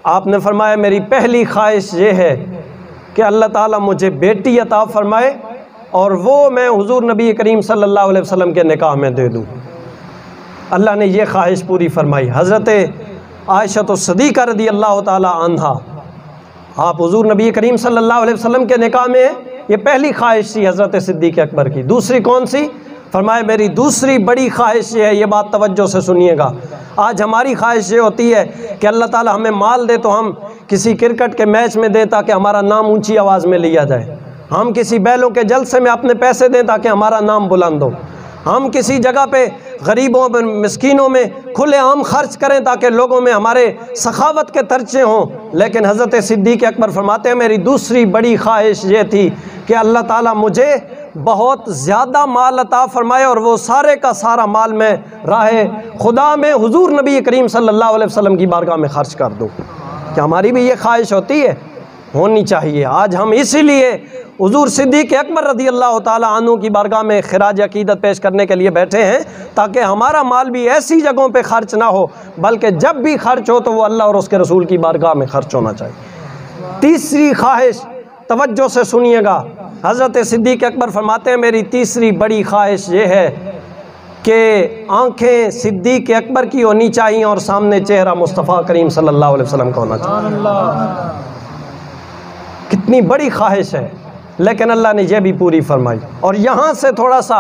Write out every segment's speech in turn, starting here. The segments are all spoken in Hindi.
आपने फरमाया मेरी पहली ख्वाहिश ये है कि अल्लाह ताला मुझे बेटी अता फरमाए और वो मैं हुजूर नबी करीम सल्लल्लाहु अलैहि वसल्लम के निकाह में दे दूँ। अल्लाह ने ये ख्वाहिश पूरी फरमाई। हज़रत आयशा तो सदीक़ा रदी अल्लाह ताला अन्हा, आप हुजूर नबी करीम सल्लल्लाहु अलैहि वसल्लम के निकाह में, ये पहली ख्वाहिश थी हज़रत सिद्दीक़ अकबर की। दूसरी कौन सी? फरमाया मेरी दूसरी बड़ी ख्वाहिश ये है, ये बात तवज्जो से सुनिएगा। आज हमारी ख्वाहिश ये होती है कि अल्लाह ताला हमें माल दे तो हम किसी क्रिकेट के मैच में दें ताकि हमारा नाम ऊंची आवाज़ में लिया जाए, हम किसी बैलों के जलसे में अपने पैसे दें ताकि हमारा नाम बुलंद हो, हम किसी जगह पे गरीबों में मिस्कीनों में खुलेआम खर्च करें ताकि लोगों में हमारे सखावत के तरचे हों। लेकिन हज़रत सिद्दीक़ अकबर फरमाते हैं मेरी दूसरी बड़ी ख्वाहिश ये थी कि अल्लाह ताला मुझे बहुत ज़्यादा माल अता फरमाए और वो सारे का सारा माल मैं राहे खुदा में हुजूर नबी करीम सल्लल्लाहु अलैहि वसल्लम की बारगाह में खर्च कर दूँ। क्या हमारी भी ये ख्वाहिश होती है? होनी चाहिए। आज हम इसीलिए हुजूर सिद्दीक़ अकबर रज़ी अल्लाह ताला अन्हु की बारगाह में खिराज अक़ीदत पेश करने के लिए बैठे हैं ताकि हमारा माल भी ऐसी जगहों पे खर्च ना हो, बल्कि जब भी खर्च हो तो वो अल्लाह और उसके रसूल की बारगाह में खर्च होना चाहिए। तीसरी ख्वाहिश, तवज्जो से सुनिएगा, हज़रत सिद्दीक़ अकबर फरमाते हैं मेरी तीसरी बड़ी ख्वाहिश ये है कि आँखें सिद्दीक़ अकबर की होनी चाहिए और सामने चेहरा मुस्तफ़ा करीम सल्लल्लाहु अलैहि वसल्लम का होना चाहिए। कितनी बड़ी ख्वाहिश है, लेकिन अल्लाह ने यह भी पूरी फरमाई। और यहाँ से थोड़ा सा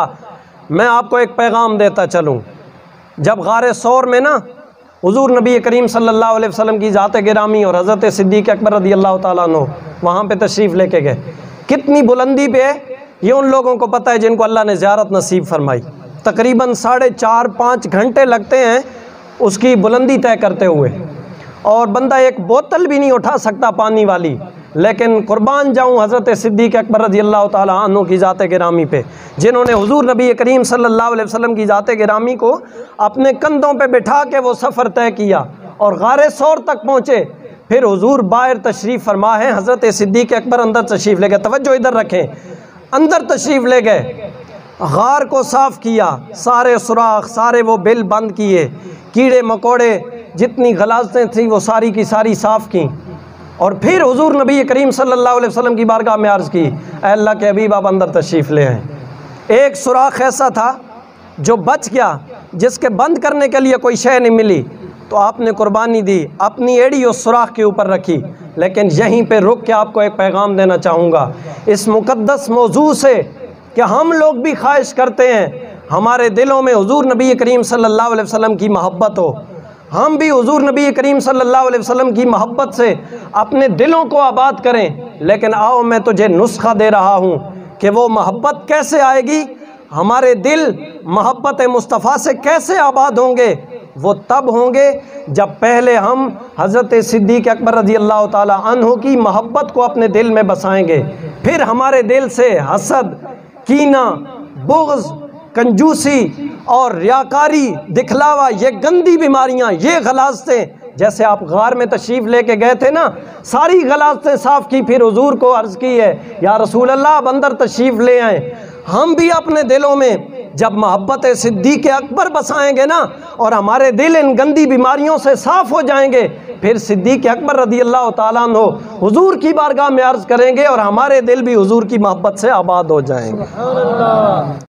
मैं आपको एक पैगाम देता चलूँ। जब गारे सौर में ना हुजूर नबी करीम सल्लल्लाहु अलैहि वसल्लम की ज़ात गिरामी और हज़रत सिद्दीक़ अकबर रज़ी अल्लाह ताला अन्हु वहाँ पे तशरीफ़ लेके गए, कितनी बुलंदी पे है ये उन लोगों को पता है जिनको अल्लाह ने ज़ियारत नसीब फरमाई। तकरीबन 4.5-5 घंटे लगते हैं उसकी बुलंदी तय करते हुए, और बंदा एक बोतल भी नहीं उठा सकता पानी वाली। लेकिन कुर्बान जाऊँ हज़रत सिद्दीक़ अकबर रज़ी अल्लाह ताला अन्हु की ज़ात गिरामी पे, जिन्होंने हुजूर नबी करीम सल्लल्लाहु अलैहि वसल्लम की ज़ात गिरामी को अपने कंधों पे बिठा के वो सफ़र तय किया और गारे सौर तक पहुँचे। फिर हुजूर बाहर तशरीफ़ फरमा है, हज़रत सिद्दीक़ अकबर अंदर तशरीफ़ ले गए। तवज्जो इधर रखें, अंदर तशरीफ़ ले गए, गार को साफ़ किया, सारे सुराख सारे वो बिल बंद किए, कीड़े मकोड़े जितनी गलाज़तें थी वो सारी की सारी साफ़ की, और फिर हुजूर नबी करीम सल्लल्लाहु अलैहि वसल्लम की बारगाह में अर्ज़ की अल्लाह के हबीब आप अंदर तशरीफ़ ले आए। एक सुराख ऐसा था जो बच गया, जिसके बंद करने के लिए कोई शय नहीं मिली, तो आपने कुर्बानी दी, अपनी एड़ी उस सुराख के ऊपर रखी। लेकिन यहीं पे रुक के आपको एक पैगाम देना चाहूँगा इस मुक़द्दस मौजू से कि हम लोग भी ख्वाहिश करते हैं हमारे दिलों में हुजूर नबी करीम सल्लल्लाहु अलैहि वसल्लम की मोहब्बत हो, हम भी हुजूर नबी करीम सल्लल्लाहु अलैहि वसल्लम की मोहब्बत से अपने दिलों को आबाद करें। लेकिन आओ मैं तुझे नुस्खा दे रहा हूँ कि वो मोहब्बत कैसे आएगी, हमारे दिल मोहब्बत मुस्तफ़ा से कैसे आबाद होंगे। वो तब होंगे जब पहले हम हज़रत सिद्दीक़ अकबर रज़ी अल्लाह ताला अन्हु की मोहब्बत को अपने दिल में बसाएंगे, फिर हमारे दिल से हसद, कीना, बुग़्ज़, कंजूसी और रियाकारी, दिखलावा, ये गंदी बीमारियां, ये गलाज़तें, जैसे आप गार में तशरीफ़ लेके गए थे ना, सारी गलाज़तें साफ़ की। फिर हुजूर को अर्ज़ की है या रसूल अल्लाह अब अंदर तशरीफ़ ले आएँ। हम भी अपने दिलों में जब मोहब्बत सिद्दीक़ अकबर बसाएंगे ना और हमारे दिल इन गंदी बीमारियों से साफ़ हो जाएंगे, फिर सिद्दीक़ अकबर रज़ी अल्लाह ताला अन्हु हुजूर की बारगाह में अर्ज़ करेंगे और हमारे दिल भी हुजूर की मोहब्बत से आबाद हो जाएंगे।